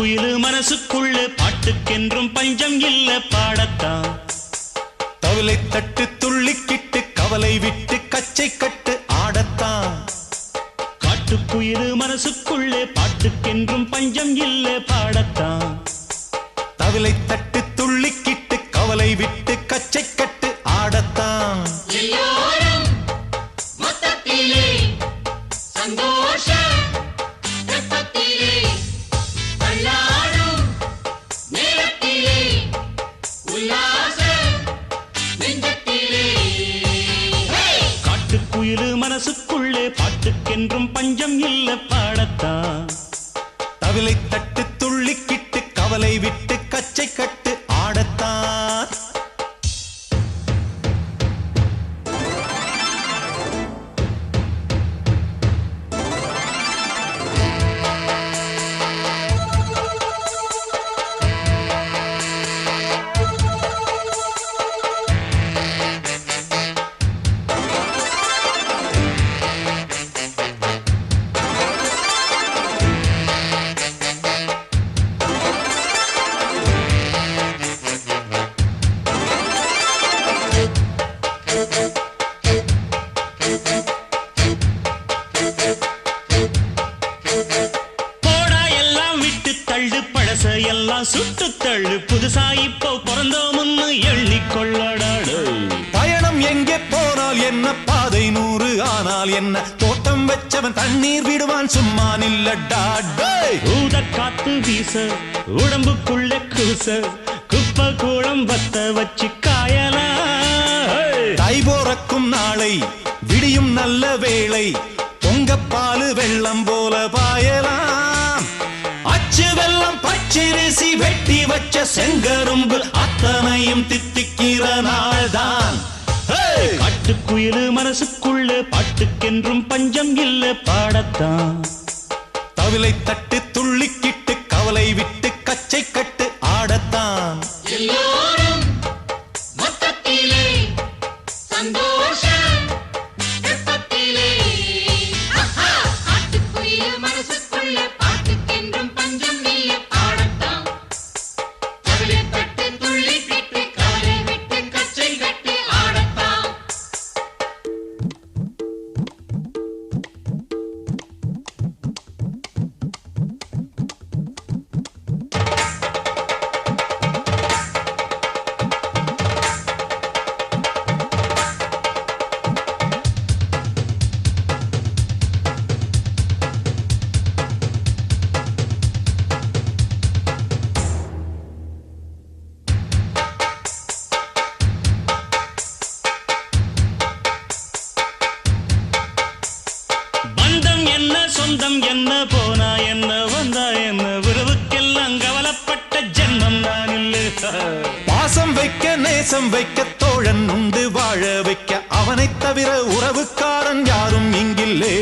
காட்டுக்குயிலு மனசுக்குள்ள பாட்டுக்கென்றும் பஞ்சம் இல்ல பாடத்தான். தவிலை தட்டு துள்ளிக்கிட்டு கவலை விட்டு கச்சை கட்டு ஆடத்தான். காட்டுக்குயிலு மனசுக்குள்ளே பாட்டுக்கென்றும் பஞ்சம் இல்ல பாடத்தான். தவிலை தட்டு துள்ளிக்கிட்டு கவலை விட்டு கச்சை கட்டு ஆடத்தான். காட்டுக்குயிலு மனசுக்குள்ளே பாட்டுக்கென்றும் பஞ்சம் இல்ல பாடத்தான். தவிலை தட்டு துள்ளிக்கிட்டு கவலை விட்டு கச்சை கட்டு ஆடத்தான். எல்லாம் சுட்டு தள்ளு புதுசா இப்போ பிறந்தோம்னு எண்ணிக்கொள்ளடாடு. பயணம் எங்கே போனால் என்ன பாதை 100 ஆனால் என்ன தோட்டம் வச்சவன் தண்ணீர் விடுவான் சும்மா நில்லடா. ஊத காத்து வீச உடம்புக்குள்ள கூச குப்பை கூடம் வத்த வச்சு காயலாம். தை போறக்கும் நாளை விடியும் நல்ல வேளை பொங்கப்பாலு வெள்ளம் போல பாயலாம். அச்சு வெள்ளம் பச்சரிசி வெட்டி வச்ச செங்கரும்பு அத்தனையும் தித்திக்கிற நாள்தான். காட்டுக்குயிலு மனசுக்குள்ள பாட்டுக்கென்றும் பஞ்சம் இல்ல பாடத்தான். தவிலை தட்டு துள்ளிக்கிட்டு கவலை விட்டு கச்சை கட்டு ஆடத்தான். சொந்தம் என்ன போனா என்ன வந்தா என்ன உறவுக்கெல்லாம் கவலைப்பட்ட ஜென்மம் நான் இல்லை. பாசம் வைக்க நேசம் வைக்க தோழன் உண்டு வாழ வைக்க அவனை தவிர உறவுக்காரன் யாரும் இங்கில்லே.